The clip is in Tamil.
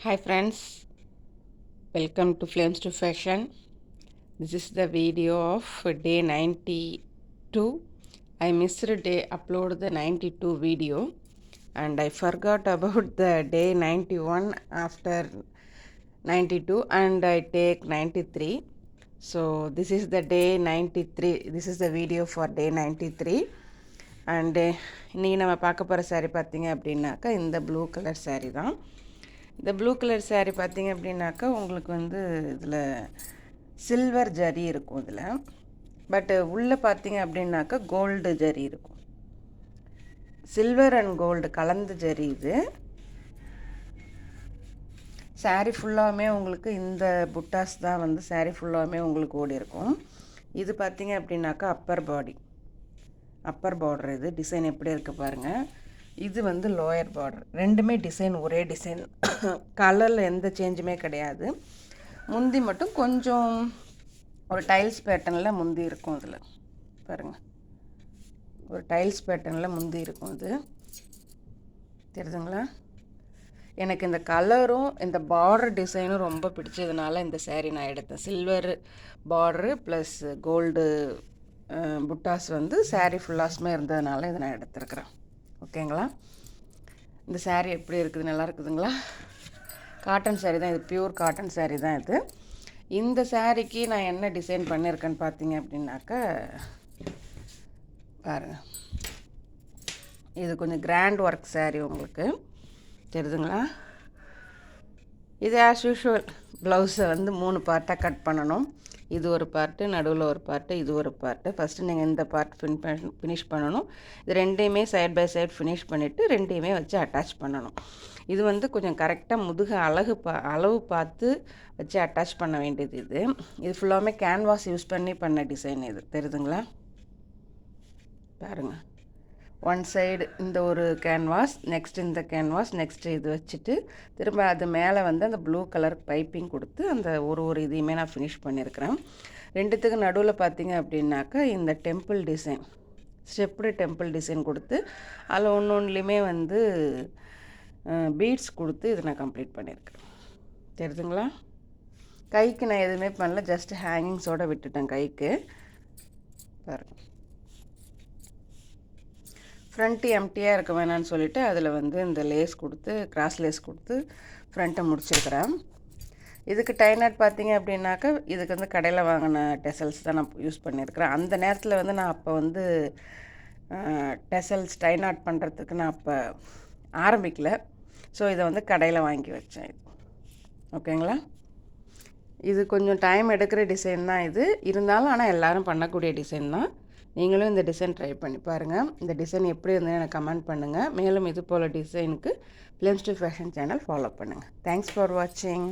Hi friends, welcome to Flames to Fashion. This is the video of day 92. I missed day upload the 92 video and I forgot about the day 91 after 92 and I take 93. So this is the day 93. This is the video for day 93. And இன்றைக்கி நம்ம பார்க்க போகிற சாரீ பார்த்திங்க அப்படின்னாக்கா இந்த ப்ளூ கலர் சாரீ தான். இந்த ப்ளூ கலர் சாரீ பார்த்திங்க அப்படின்னாக்கா உங்களுக்கு வந்து இதில் சில்வர் ஜரி இருக்கும் இதில். பட்டு உள்ளே பார்த்திங்க அப்படின்னாக்கா கோல்டு ஜரி இருக்கும். சில்வர் அண்ட் கோல்டு கலந்த ஜரி இது. சாரீ ஃபுல்லாகவுமே உங்களுக்கு இந்த புட்டாஸ் தான் வந்து சாரீ ஃபுல்லாகவுமே உங்களுக்கு ஓடி இருக்கும். இது பார்த்திங்க அப்படின்னாக்கா அப்பர் பார்டர் இது டிசைன் எப்படி இருக்குது பாருங்கள். இது வந்து லோயர் பார்டர். ரெண்டுமே டிசைன் ஒரே டிசைன், கலரில் எந்த சேஞ்சுமே கிடையாது. முந்தி மட்டும் கொஞ்சம் ஒரு டைல்ஸ் பேட்டர்னில் முந்தி இருக்கும். இதில் பாருங்கள், ஒரு டைல்ஸ் பேட்டர்னில் முந்தி இருக்கும். இது தெரியுதுங்களா? எனக்கு இந்த கலரும் இந்த பார்டர் டிசைனும் ரொம்ப பிடிச்சதுனால இந்த சேரீ நான் எடுத்தேன். சில்வர் பார்டரு ப்ளஸ் கோல்டு புட்டாஸ் வந்து சாரீ ஃபுல்லாஸுமே இருந்ததுனால இதை நான் எடுத்துருக்குறேன். ஓகேங்களா? இந்த சாரீ எப்படி இருக்குது? நல்லா இருக்குதுங்களா? காட்டன் சாரீ தான் இது, பியூர் காட்டன் சாரீ தான் இது. இந்த சாரீக்கு நான் என்ன டிசைன் பண்ணியிருக்கேன்னு பார்த்தீங்க அப்படின்னாக்கா பாருங்கள், இது கொஞ்சம் கிராண்ட் ஒர்க் சாரீ உங்களுக்கு தெரியுதுங்களா? இது ஆஸ் யூஷுவல் ப்ளவுஸை வந்து 3 பார்ட்டாக கட் பண்ணணும். இது ஒரு பார்ட்டு, நடுவில் ஒரு பார்ட்டு, இது ஒரு பார்ட்டு. ஃபஸ்ட்டு நீங்கள் இந்த பார்ட் ஃபினிஷ் பண்ணணும். இது ரெண்டையுமே சைட் பை சைட் ஃபினிஷ் பண்ணிவிட்டு ரெண்டையுமே வச்சு அட்டாச் பண்ணணும். இது வந்து கொஞ்சம் கரெக்டாக முதுகு அளவு பார்த்து வச்சு அட்டாச் பண்ண வேண்டியது. இது ஃபுல்லாமே கேன்வாஸ் யூஸ் பண்ண டிசைன் இது தெரியுதுங்களா? பாருங்கள், ஒன் சைடு இந்த ஒரு கேன்வாஸ், நெக்ஸ்ட் இந்த கேன்வாஸ், நெக்ஸ்ட்டு இது வச்சுட்டு திரும்ப அது மேலே வந்து அந்த ப்ளூ கலர் பைப்பிங் கொடுத்து அந்த ஒரு இதையுமே நான் ஃபினிஷ் பண்ணியிருக்கிறேன். ரெண்டுத்துக்கு நடுவில் பார்த்தீங்க அப்படின்னாக்கா இந்த temple design, stepped temple design கொடுத்து அதில் ஒன்றுலேயுமே வந்து பீட்ஸ் கொடுத்து இதை நான் கம்ப்ளீட் பண்ணியிருக்கேன். தெரியுதுங்களா? கைக்கு நான் எதுவுமே பண்ணல, ஜஸ்ட் ஹேங்கிங்ஸோடு விட்டுட்டேன் கைக்கு. பாருங்கள், ஃப்ரண்ட்டு எம்டியாக இருக்க வேணான்னு சொல்லிவிட்டு அதில் வந்து இந்த லேஸ் கொடுத்து, கிராஸ் லேஸ் கொடுத்து ஃப்ரண்ட்டை முடிச்சிருக்கிறேன். இதுக்கு டைநாட் பார்த்தீங்க அப்படின்னாக்கா இதுக்கு வந்து கடையில் வாங்கின டெசல்ஸ் தான் நான் யூஸ் பண்ணியிருக்கிறேன். அந்த நேரத்தில் வந்து நான் அப்போ வந்து டெசல்ஸ் டைநாட் பண்ணுறதுக்கு நான் அப்போ ஆரம்பிக்கல. ஸோ இதை வந்து கடையில் வாங்கி வச்சேன். இது ஓகேங்களா? இது கொஞ்சம் டைம் எடுக்கிற டிசைன் தான் இது இருந்தாலும், ஆனால் எல்லோரும் பண்ணக்கூடிய டிசைன் தான். நீங்களும் இந்த டிசைன் ட்ரை பண்ணி பாருங்கள். இந்த டிசைன் எப்படி இருந்ததுன்னு எனக்கு கமெண்ட் பண்ணுங்கள். மேலும் இது போல் டிசைனுக்கு films to fashion channel follow பண்ணுங்கள். தேங்க்ஸ் ஃபார் வாட்சிங்.